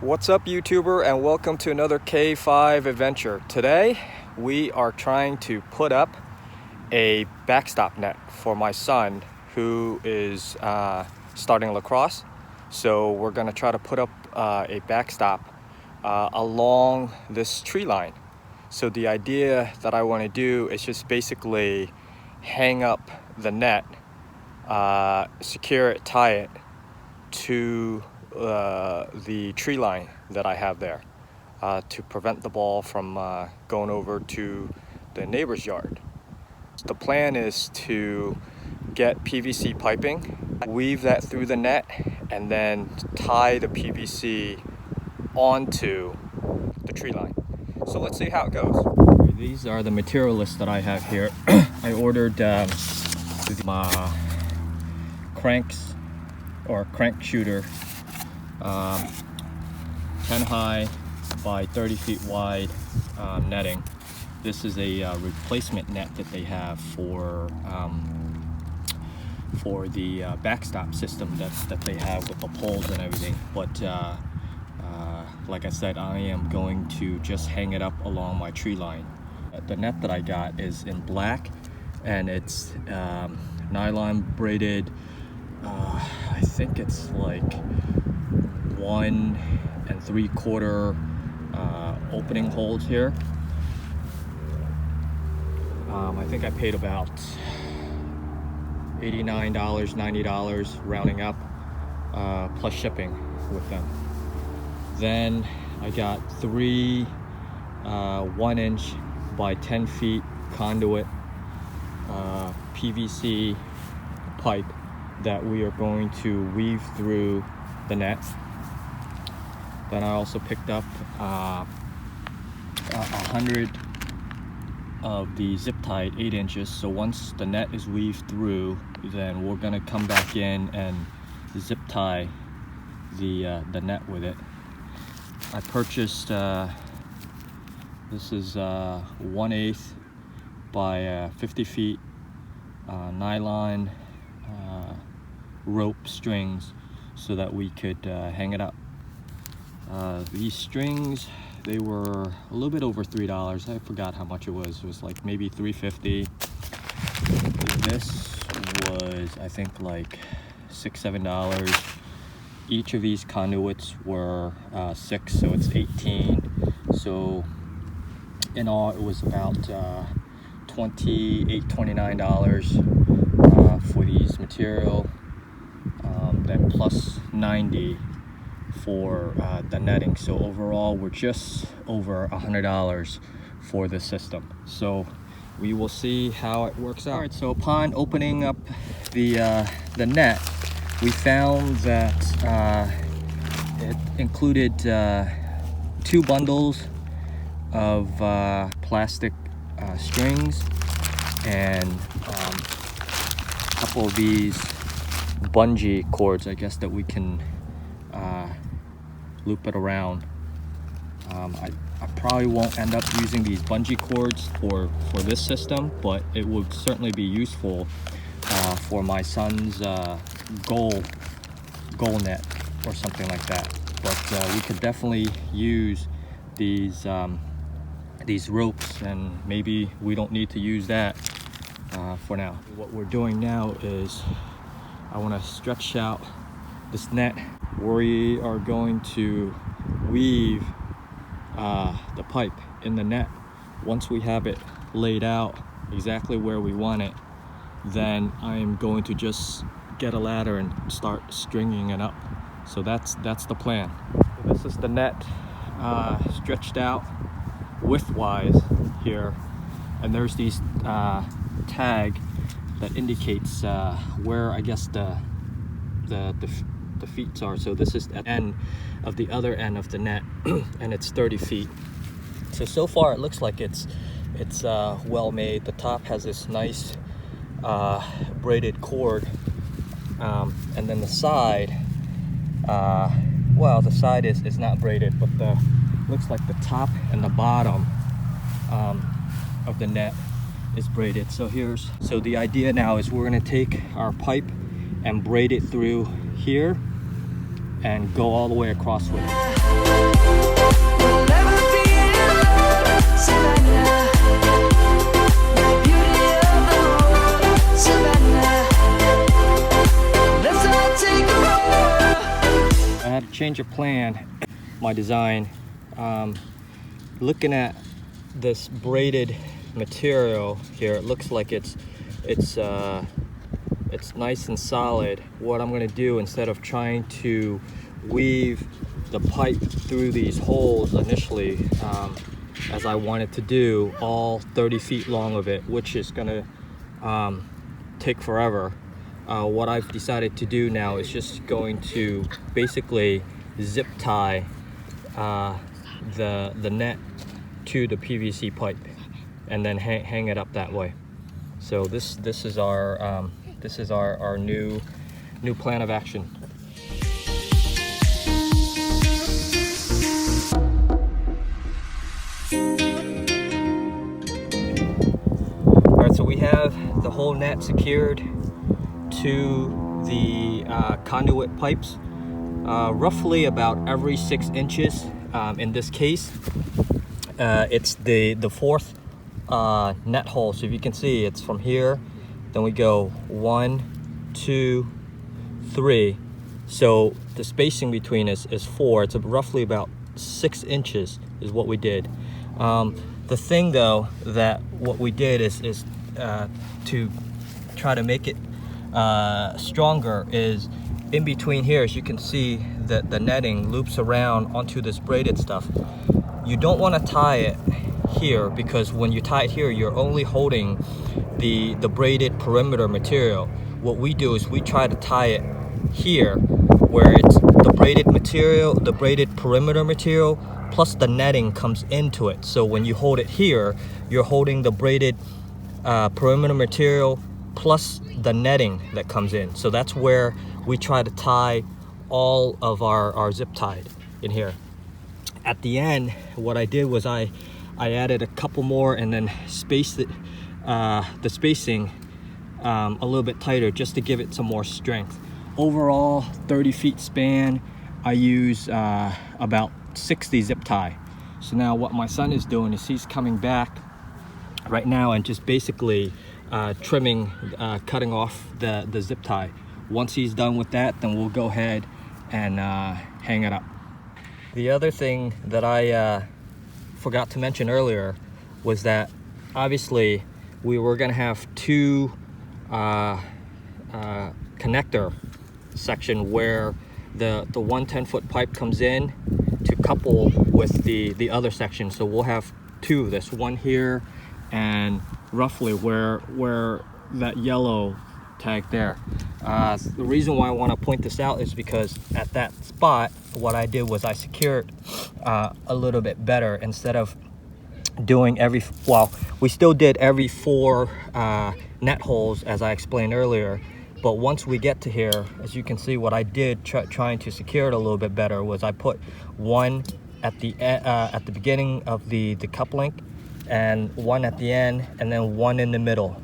What's up, YouTuber, and welcome to another K5 adventure. Today we are trying to put up a backstop net for my son who is starting lacrosse. So we're going to try to put up a backstop along this tree line. So the idea that I want to do is just basically hang up the net, secure it, tie it to the tree line that I have there to prevent the ball from going over to the neighbor's yard. The plan is to get PVC piping, weave that through the net, and then tie the PVC onto the tree line. So let's see how it goes. These are the material lists that I have here. I ordered my Crankshooter 10 high by 30 feet wide netting. This is a replacement net that they have for the backstop system that they have with the poles and everything. But like I said, I am going to just hang it up along my tree line. The net that I got is in black, and it's nylon braided. I think it's like 1 3/4 opening holes here. I think I paid about $89, $90 rounding up, plus shipping with them. Then I got 3 1-inch by 10 feet conduit PVC pipe that we are going to weave through the net. Then I also picked up 100 of the zip tied 8 inches. So once the net is weaved through, then we're gonna come back in and zip tie the net with it. I purchased this is 1/8 by 50 feet nylon rope strings so that we could hang it up. These strings, they were a little bit over $3. I forgot how much it was. It was like maybe $3.50. This was, I think, like $6, $7. Each of these conduits were 6, so it's 18. So in all, it was about $28, $29 for these material. Then plus 90 for the netting. So overall, we're just over $100 for the system. So we will see how it works out. All right, so upon opening up the net, we found that it included 2 bundles of plastic strings and a couple of these bungee cords, I guess, that we can loop it around. I probably won't end up using these bungee cords for this system, but it would certainly be useful for my son's goal net or something like that. But we could definitely use these ropes, and maybe we don't need to use that for now. What we're doing now is I want to stretch out this net. We are going to weave the pipe in the net. Once we have it laid out exactly where we want it, then I am going to just get a ladder and start stringing it up. So that's the plan. This is the net stretched out widthwise here, and there's these tag that indicates where, I guess, the feet are. So this is at the end of the other end of the net, and it's 30 feet. So far it looks like it's well made. The top has this nice braided cord, and then the side, well, the side is not braided, but looks like the top and the bottom of the net is braided. So the idea now is we're going to take our pipe and braid it through here and go all the way across with it. change of plan, my design. Looking at this braided material here, it looks like it's nice and solid. What I'm going to do, instead of trying to weave the pipe through these holes initially, as I wanted to do all 30 feet long of it, which is going to take forever, what I've decided to do now is just going to basically zip tie the net to the PVC pipe and then hang it up that way. So this is our new plan of action. All right, so we have the whole net secured to the conduit pipes, roughly about every 6 inches. In this case, it's the fourth net hole. So if you can see, it's from here, then we go 1, 2, 3. So the spacing between is 4. It's roughly about 6 inches is what we did. The thing though, that what we did is to try to make it stronger, is in between here, as you can see, that the netting loops around onto this braided stuff. You don't want to tie it here, because when you tie it here, you're only holding the braided perimeter material. What we do is we try to tie it here, where it's the braided material, the braided perimeter material, plus the netting comes into it. So when you hold it here, you're holding the braided perimeter material plus the netting that comes in. So that's where we try to tie all of our zip tied in here. At the end, what I did was I added a couple more and then spaced it, the spacing a little bit tighter, just to give it some more strength. Overall, 30 feet span, I use about 60 zip tie. So now what my son is doing is he's coming back right now and just basically trimming, cutting off the zip tie. Once he's done with that, then we'll go ahead and hang it up. The other thing that I forgot to mention earlier was that obviously we were going to have two connector section where the one 10-foot pipe comes in to couple with the other section. So we'll have two of this, one here and roughly where that yellow tag there. The reason why I want to point this out is because at that spot, what I did was I secured a little bit better. Instead of doing we still did every 4 net holes, as I explained earlier. But once we get to here, as you can see, what I did trying to secure it a little bit better was I put one at the beginning of the cup link, and one at the end, and then one in the middle,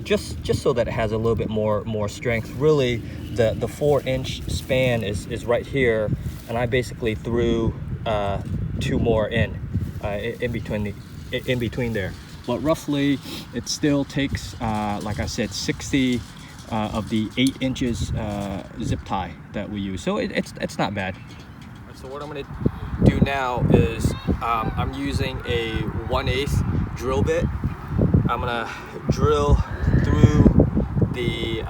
just so that it has a little bit more strength. Really, the 4-inch span is right here, and I basically threw 2 more in between there. But roughly, it still takes, like I said, 60 of the 8 inches zip tie that we use. So it's not bad. So what I'm going to do now is I'm using a 1/8 drill bit. I'm going to drill through the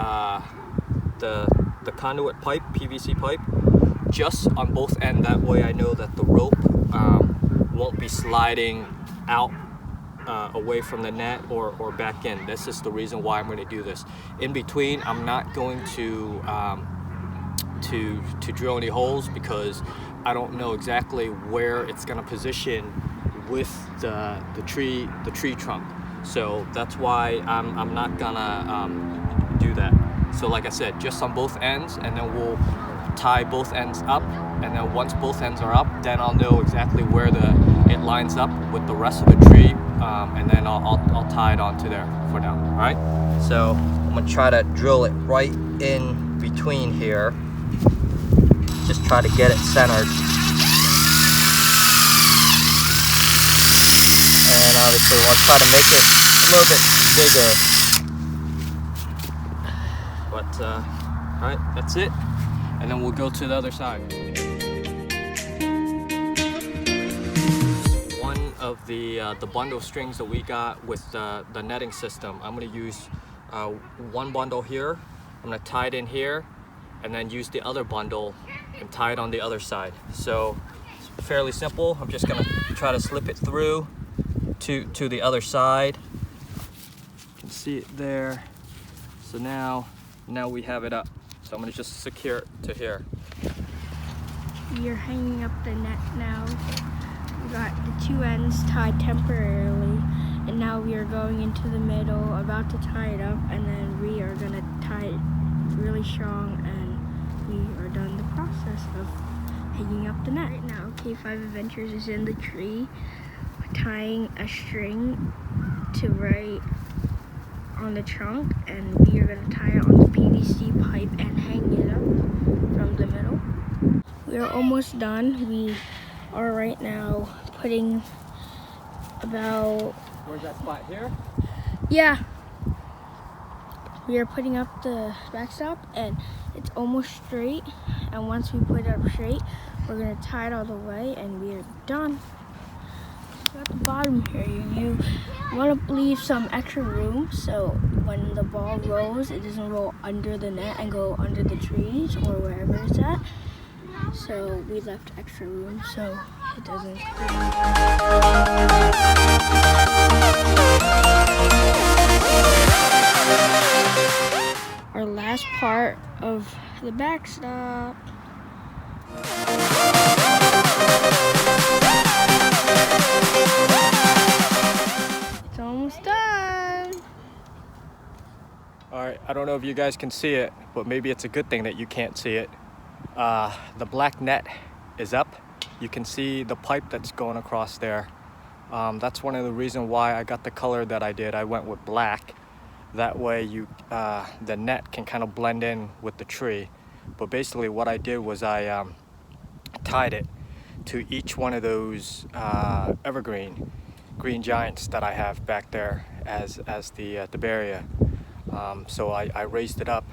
conduit pipe, PVC pipe, just on both ends. That way I know that the rope won't be sliding out away from the net or back in. This is the reason why I'm going to do this. In between, I'm not going to drill any holes, because I don't know exactly where it's going to position with the tree trunk. So that's why I'm not gonna do that. So like I said, just on both ends, and then we'll tie both ends up, and then once both ends are up, then I'll know exactly where it lines up with the rest of the tree, and then I'll tie it onto there for now. All right, so I'm gonna try to drill it right in between here. Just try to get it centered. And obviously we'll try to make it a little bit bigger. But all right, that's it. And then we'll go to the other side. the bundle strings that we got with the netting system. I'm going to use one bundle here. I'm going to tie it in here, and then use the other bundle and tie it on the other side. So it's fairly simple. I'm just going to try to slip it through to the other side. You can see it there. So now we have it up. So I'm going to just secure it to here. We are hanging up the net now. We got the two ends tied temporarily, and now we are going into the middle, about to tie it up, and then we are going to tie it really strong, and we are done the process of hanging up the net. Right now, K5 Adventures is in the tree, tying a string to right on the trunk, and we are going to tie it on the PVC pipe and hang it up from the middle. We are almost done. We are right now putting about... Where's that spot here? Yeah. We are putting up the backstop, and it's almost straight. And once we put it up straight, we're going to tie it all the way, and we are done. So at the bottom here, you want to leave some extra room so when the ball rolls, it doesn't roll under the net and go under the trees or wherever it's at. So we left extra room so it doesn't. Our last part of the backstop. It's almost done. All right, I don't know if you guys can see it, but maybe it's a good thing that you can't see it. The black net is up. You can see the pipe that's going across there. That's one of the reasons why I got the color that I did. I went with black. That way the net can kind of blend in with the tree. But basically what I did was I tied it to each one of those evergreen green giants that I have back there as the barrier. So I raised it up.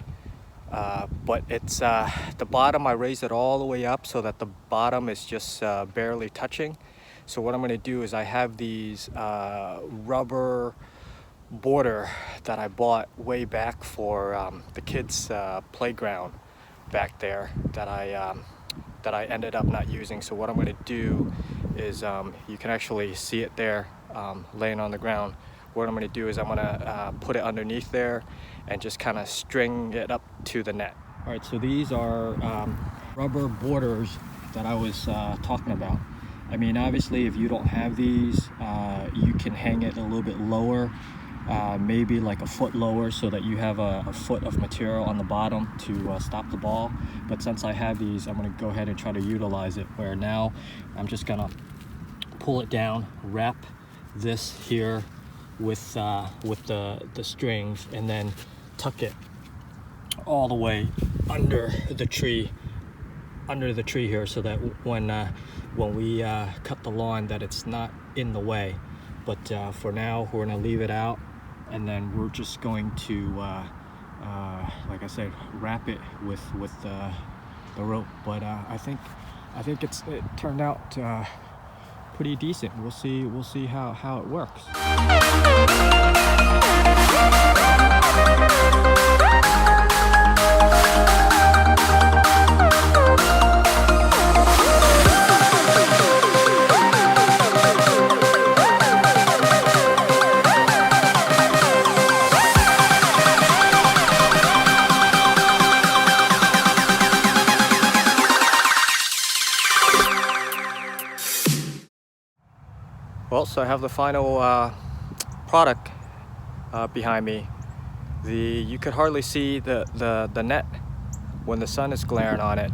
But it's the bottom, I raised it all the way up so that the bottom is just barely touching. So what I'm going to do is I have these rubber border that I bought way back for the kids playground back there that I ended up not using. So what I'm going to do is you can actually see it there laying on the ground. What I'm going to do is I'm going to put it underneath there and just kind of string it up to the net. All right, so these are rubber borders that I was talking about. I mean, obviously, if you don't have these, you can hang it a little bit lower, maybe like a foot lower, so that you have a foot of material on the bottom to stop the ball. But since I have these, I'm going to go ahead and try to utilize it, where now I'm just going to pull it down, wrap this here with the strings, and then tuck it all the way under the tree here, so that when we cut the lawn, that it's not in the way. But for now, we're going to leave it out, and then we're just going to like I said, wrap it with the rope. But I think it turned out pretty decent. We'll see how it works. Well, so I have the final product behind me. You could hardly see the net when the sun is glaring on it,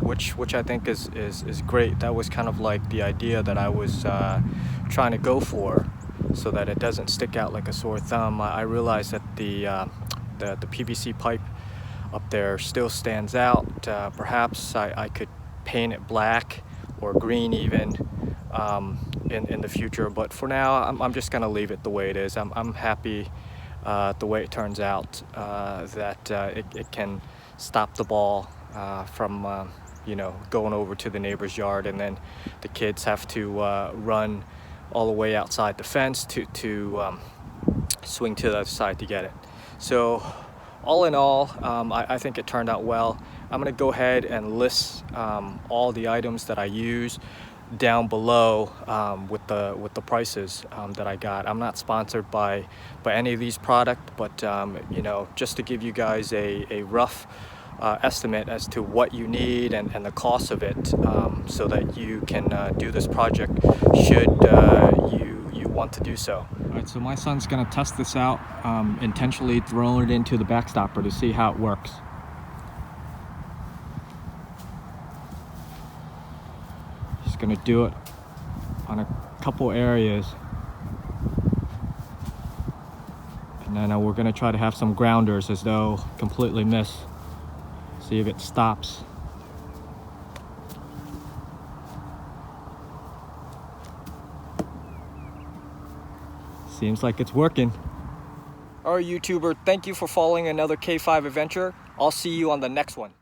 which I think is great. That was kind of like the idea that I was trying to go for, so that it doesn't stick out like a sore thumb. I realized that the PVC pipe up there still stands out. Perhaps I could paint it black or green even in the future, but for now I'm just gonna leave it the way it is. I'm happy the way it turns out, that it can stop the ball from going over to the neighbor's yard, and then the kids have to run all the way outside the fence to swing to the other side to get it. So all in all, I think it turned out well. I'm gonna go ahead and list all the items that I use down below with the prices that I got. I'm not sponsored by any of these products, but you know, just to give you guys a rough estimate as to what you need and the cost of it, so that you can do this project should you want to do so. All right, so my son's gonna test this out, intentionally throwing it into the backstopper to see how it works. Just gonna do it on a couple areas, and then we're gonna try to have some grounders as though completely miss. See if it stops. Seems like it's working. All right, YouTuber, thank you for following another K5 adventure. I'll see you on the next one.